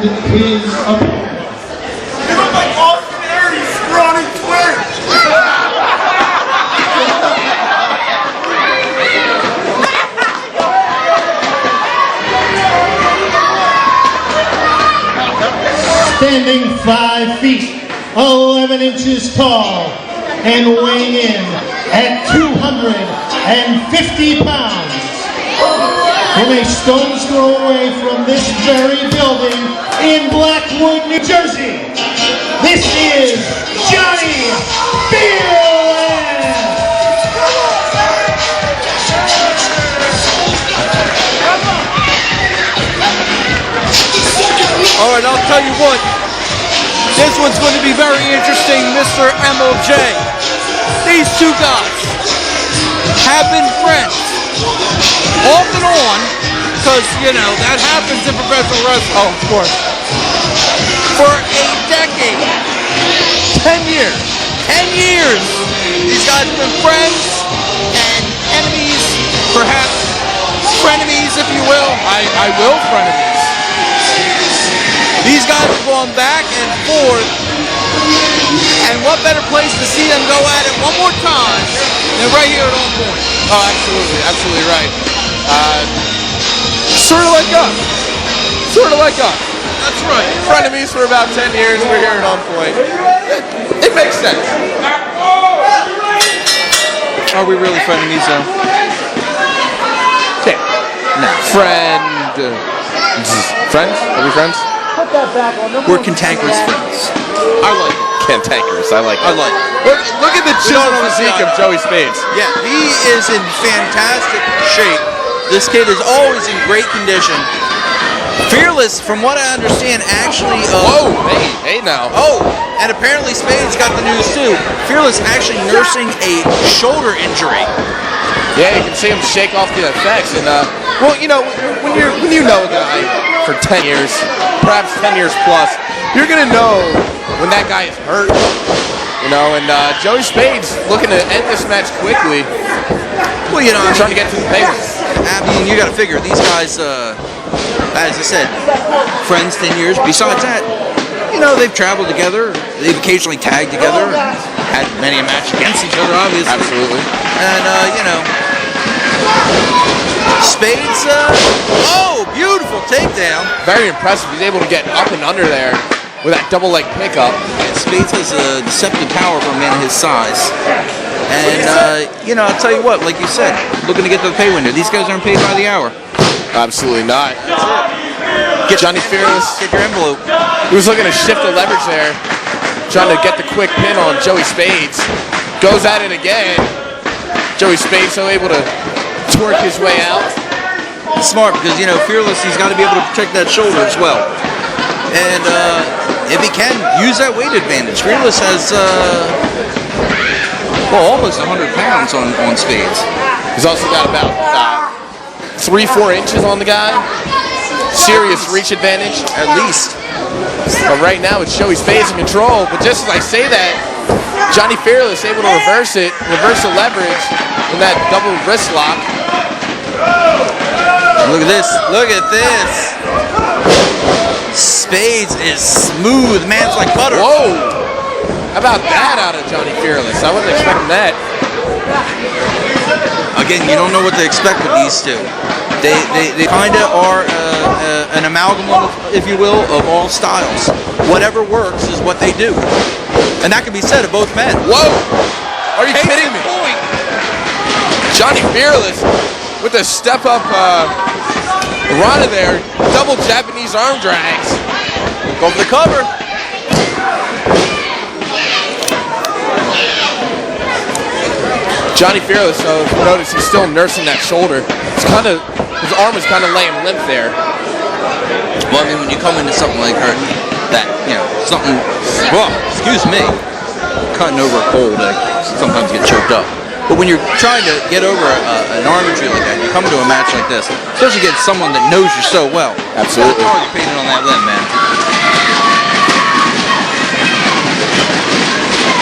and his opponent. You look like Austin Aries, scrawny twins! Standing 5 feet, 11 inches tall, and weighing in at 250 pounds. From a stone's throw away from this very building in Blackwood, New Jersey, this is Johnny Fearless! All right, I'll tell you what. This one's going to be very interesting, Mr. MLJ. These two guys have been friends off and on, because, you know, that happens in professional wrestling. Oh, of course. For a decade. 10 years. 10 years. These guys have been friends and enemies, perhaps frenemies, if you will. I will frenemies. These guys have gone back and forth, and what better place to see them go at it one more time than right here at On Point. Oh, absolutely, absolutely right. Sort of like us. Sort of like us. That's right. Frenemies for about 10 years, we're here at On Point. It makes sense. Are we really frenemies, though? Yeah. No. Friends? Are we friends? We're cantankerous friends. I like it. Cantankerous. I like it. I like it. Look at the chiseled physique of Joey Spades. Yeah, he is in fantastic shape. This kid is always in great condition. Fearless, from what I understand, actually... Whoa, hey now. Oh, and apparently Spades got the news too. Fearless actually nursing a shoulder injury. Yeah, you can see him shake off the effects. And, well, you know, when you know a guy for 10 years, perhaps 10 years plus, you're going to know when that guy is hurt. You know, and Joey Spades looking to end this match quickly. Well, you know, trying to get to the payment. I mean, you got to figure, these guys, as I said, friends 10 years. Besides that, you know, they've traveled together. They've occasionally tagged together. Had many a match against each other, obviously. Absolutely. And, you know, Spades, oh, beautiful takedown. Very impressive. He's able to get up and under there with that double leg pickup. And Spades has a deceptive power for a man of his size. And, you know, I'll tell you what, like you said, looking to get to the pay window. These guys aren't paid by the hour. Absolutely not. Get Johnny Fearless. Get your envelope. He was looking to shift the leverage there, trying to get the quick pin on Joey Spades. Goes at it again. Joey Spades so able to twerk his way out. Smart, because, you know, Fearless, he's got to be able to protect that shoulder as well. And if he can, use that weight advantage. Fearless has, well, almost 100 pounds on Spades. He's also got about 3-4 inches on the guy. Serious reach advantage. At least. But right now it's Joey Spades in control. But just as I say that, Johnny Fearless able to reverse it, reverse the leverage in that double wrist lock. Look at this. Look at this. Spades is smooth. Man's like butter. Whoa. How about that out of Johnny Fearless? I wasn't expecting that. Again, you don't know what to expect with these two. They kind of are an amalgam, if you will, of all styles. Whatever works is what they do. And that can be said of both men. Whoa! Are you kidding me? Johnny Fearless with the step-up run in there. Double Japanese arm drags. Go for the cover. Johnny Fearless, so notice he's still nursing that shoulder. It's kind of, his arm is kind of laying limp there. Well, I mean, when you come into something like her, that, you know, something, well, excuse me, cutting over a pole that sometimes get choked up. But when you're trying to get over an arm injury like that, you come into a match like this, especially against someone that knows you so well. Absolutely. It's hard to paint it on that limb, man.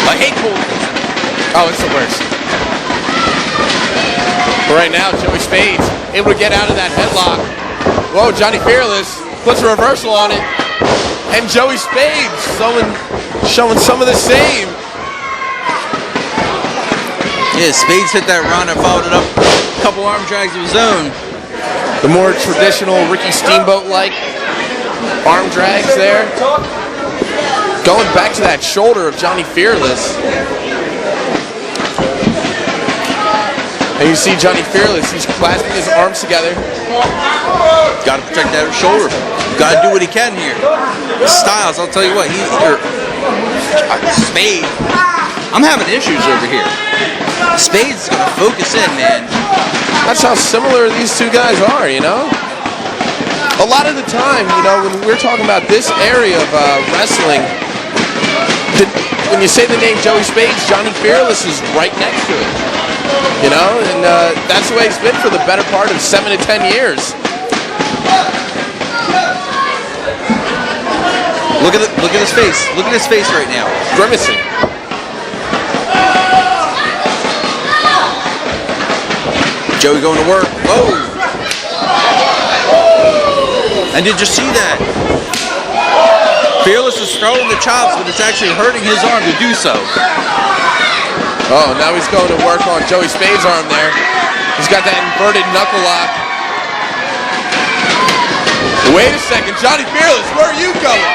I hate cold. Oh, it's the worst. But right now, Joey Spades able to get out of that headlock. Whoa, Johnny Fearless puts a reversal on it. And Joey Spades showing some of the same. Yeah, Spades hit that run and followed it up a couple arm drags of his own. The more traditional Ricky Steamboat-like arm drags there. Going back to that shoulder of Johnny Fearless. And you see Johnny Fearless, he's clasping his arms together. Got to protect that shoulder. Got to do what he can here. Styles, I'll tell you what, Spade. I'm having issues over here. Spades is going to focus in, man. That's how similar these two guys are, you know? A lot of the time, you know, when we're talking about this area of wrestling, when you say the name Joey Spades, Johnny Fearless is right next to it. You know, and that's the way it's been for the better part of 7 to 10 years. Look at his face. Look at his face right now. Grimacing. Joey going to work. Whoa! And did you see that? Fearless is throwing the chops, but it's actually hurting his arm to do so. Oh, now he's going to work on Joey Spades' arm there. He's got that inverted knuckle lock. Wait a second, Johnny Fearless, where are you going?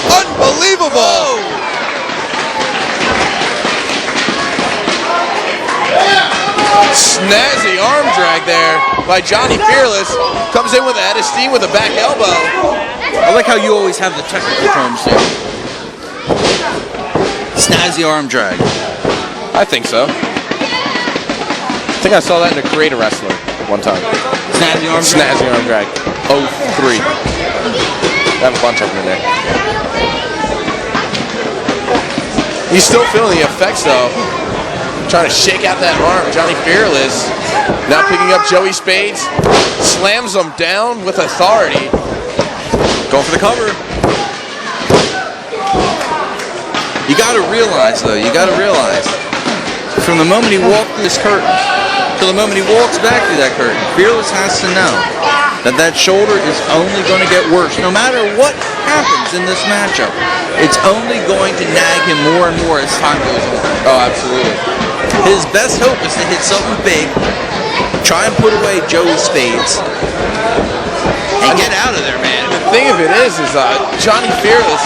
Unbelievable! Snazzy arm drag there by Johnny Fearless. Comes in with a head of steam with a back elbow. I like how you always have the technical terms there. Snazzy arm drag. I think so. I think I saw that in a Creator Wrestler one time. Snazzy arm drag. Snazzy arm drag. 03. I have a bunch of them in there. He's still feeling the effects though. Trying to shake out that arm. Johnny Fearless now picking up Joey Spades. Slams him down with authority. Going for the cover. You got to realize though, from the moment he walked through this curtain to the moment he walks back through that curtain, Fearless has to know that shoulder is only going to get worse. No matter what happens in this matchup, it's only going to nag him more and more as time goes on. Oh, absolutely. His best hope is to hit something big, try and put away Joey Spades, and get out of there, man. The thing of it is Johnny Fearless,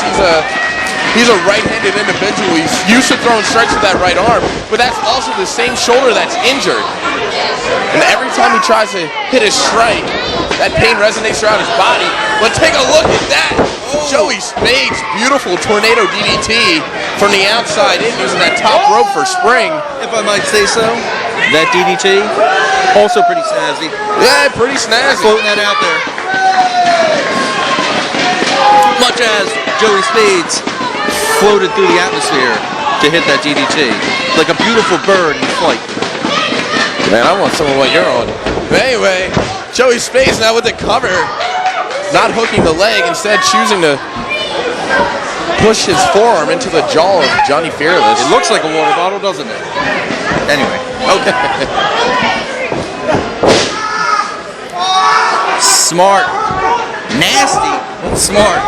he's a right-handed individual. He's used to throwing strikes with that right arm, but that's also the same shoulder that's injured. And every time he tries to hit a strike, that pain resonates throughout his body. But take a look at that. Joey Spades, beautiful tornado DDT from the outside in, using that top rope for spring. If I might say so, that DDT, also pretty snazzy. Yeah, pretty snazzy. Floating that out there. Much as Joey Spades floated through the atmosphere to hit that DDT. Like a beautiful bird in flight. Man, I want some of what you're on. But anyway, Joey Spades now with the cover. Not hooking the leg, instead choosing to push his forearm into the jaw of Johnny Fearless. It looks like a water bottle, doesn't it? Anyway, okay. Smart. Nasty, but smart.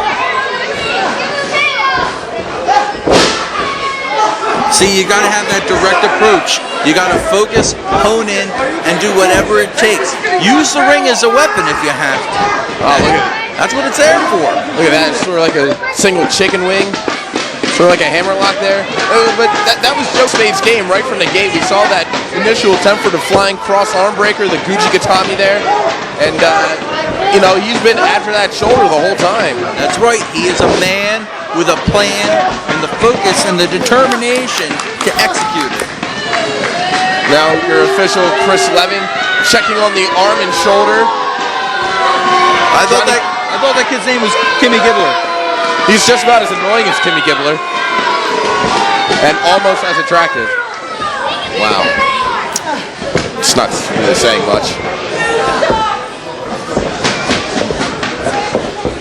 See, you gotta have that direct approach. You gotta focus, hone in, and do whatever it takes. Use the ring as a weapon if you have to. Oh, look at that. That's what it's there for. Look at that, it's sort of like a single chicken wing. Sort of like a hammerlock there. But that was Joe Spades' game right from the gate. We saw that initial attempt for the flying cross arm breaker, the Gucci Gatami there. And, you know, he's been after that shoulder the whole time. That's right. He is a man with a plan and the focus and the determination to execute it. Now your official, Chris Levin, checking on the arm and shoulder. I thought that kid's name was Kimmy Gibbler. He's just about as annoying as Kimmy Gibbler. And almost as attractive. Wow. It's not really saying much.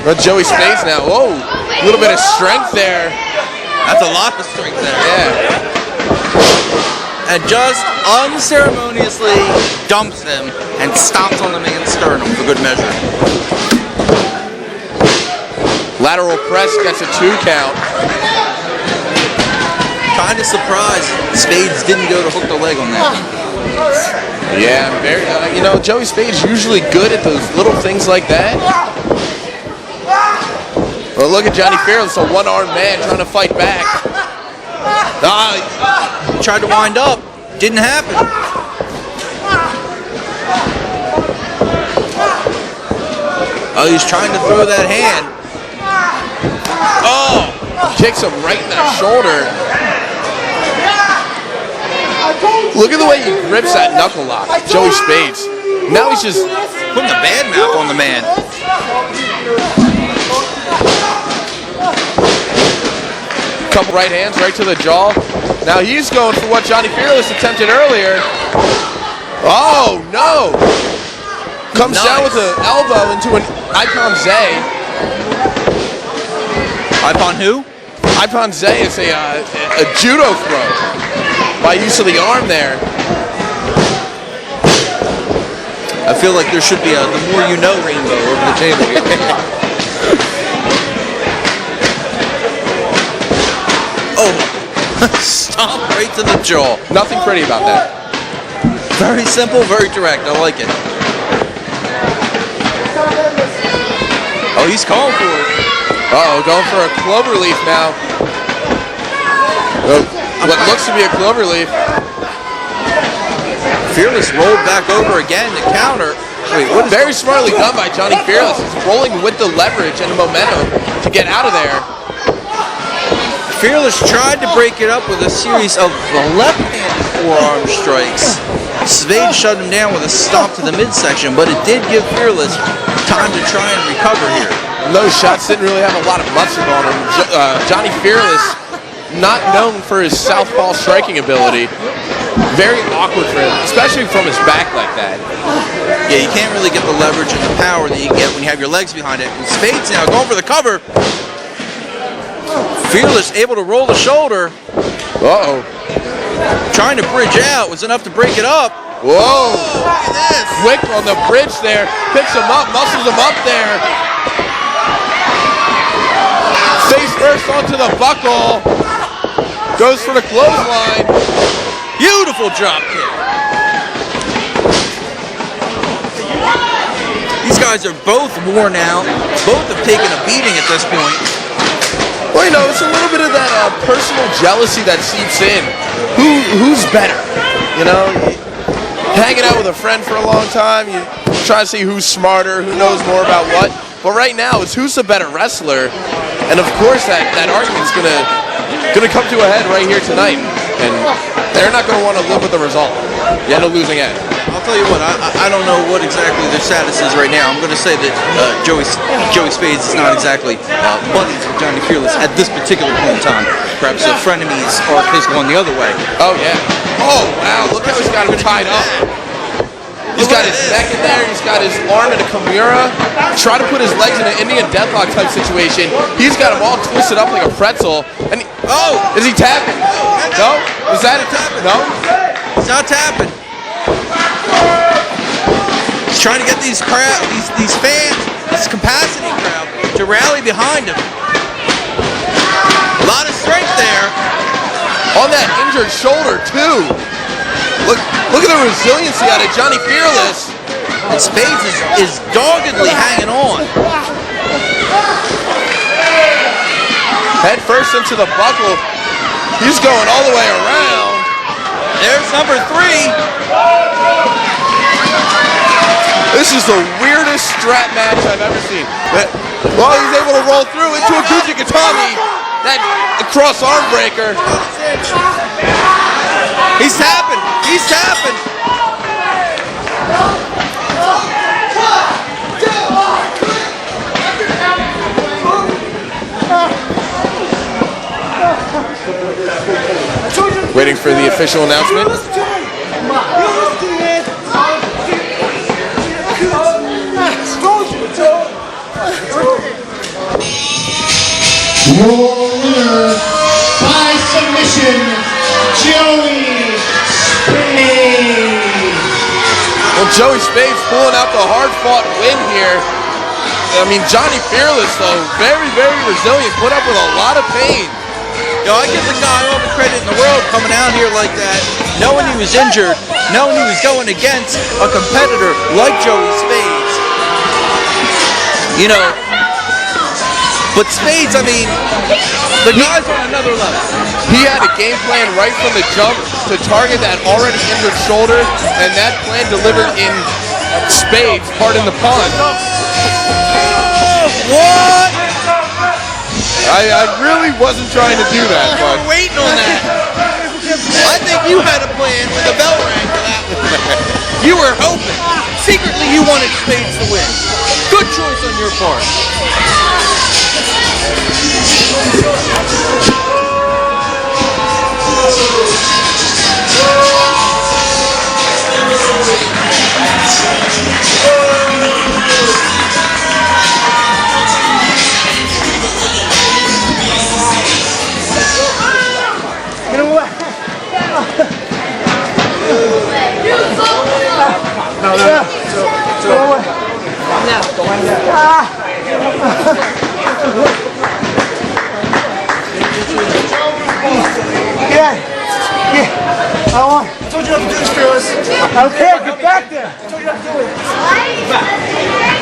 But Joey Spades now. Whoa. A little bit of strength there. That's a lot of strength there. Yeah. And just unceremoniously dumps him and stomps on the man's sternum for good measure. Lateral press gets a 2 count. Kind of surprised Spades didn't go to hook the leg on that. Yeah, very. You know, Joey Spades usually good at those little things like that. Well, look at Johnny Fearless, a one-armed man trying to fight back. He tried to wind up. Didn't happen. Oh, he's trying to throw that hand. Oh, kicks him right in that shoulder. Look at the way he grips that knuckle lock, Joey Spades. Now he's just Putting a bad mouth on the man. couple right hands right to the jaw. Now he's going for what Johnny Fearless attempted earlier. Oh, no. Comes down with an elbow into an Icon Zay. Icon who? Icon Zay is a judo throw by use of the arm there. I feel like there should be a the more you know rainbow over the table here. Oh, stomp right to the jaw. Nothing pretty about that. Very simple, very direct. I like it. Oh, he's calling for it. Uh-oh, going for a cloverleaf now. What looks to be a cloverleaf. Fearless rolled back over again to counter. Wait, what is Very smartly done by Johnny Fearless. He's rolling with the leverage and the momentum to get out of there. Fearless tried to break it up with a series of left-handed forearm strikes. Spades shut him down with a stomp to the midsection, but it did give Fearless time to try and recover here. Those shots didn't really have a lot of muscle on him. Johnny Fearless, not known for his southpaw striking ability. Very awkward for him, especially from his back like that. Yeah, you can't really get the leverage and the power that you get when you have your legs behind it. And Spades now going for the cover. Fearless able to roll the shoulder. Uh-oh. Trying to bridge out was enough to break it up. Whoa. Oh, look at this. Quick on the bridge there. Picks him up, muscles him up there. Face first onto the buckle. Goes for the clothesline. Beautiful drop kick. These guys are both worn out. Both have taken a beating at this point. Well, you know, it's a little bit of that personal jealousy that seeps in. Who's better? You know, hanging out with a friend for a long time, you try to see who's smarter, who knows more about what. But right now, it's who's the better wrestler. And of course, that argument's gonna come to a head right here tonight. And they're not going to want to live with the result. On a losing end. I'll tell you what, I don't know what exactly their status is right now. I'm going to say that Joey Spades is not exactly buddies with Johnny Fearless at this particular point in time. Perhaps the frenemies are his one the other way. Oh, yeah. Oh, wow. Look how he's got him tied up. He's got his neck in there. He's got his arm in a Kimura. Try to put his legs in an Indian deathlock type situation. He's got him all twisted up like a pretzel. And is he tapping? No? Was that a tap? No? He's not tapping. He's trying to get these fans, this capacity crowd, to rally behind him. A lot of strength there. On that injured shoulder, too. Look at the resiliency out of Johnny Fearless. And Spades is doggedly hanging on. Head first into the buckle. He's going all the way around. There's number 3. This is the weirdest strap match I've ever seen. Well, he's able to roll through into a Gucci Katami. That cross arm breaker. He's tapping. He's tapping. Waiting for the official announcement. Your winner by submission, Joey Spades. Well, Joey Spades pulling out the hard-fought win here. I mean, Johnny Fearless, though, very, very resilient, put up with a lot of pain. You know, I give the guy all the credit in the world coming out here like that, knowing he was injured, knowing he was going against a competitor like Joey Spades. You know, but Spades, I mean, the guy's on another level. He had a game plan right from the jump to target that already injured shoulder, and that plan delivered in spades, pardon the pun. What? I really wasn't trying to do that, You but were waiting on that. I think you had a plan when the bell rang for that one. You were hoping. Secretly, you wanted Spades to win. Good choice on your part. I told you not to do this, Fearless. Okay, get back there. I told you not to do it.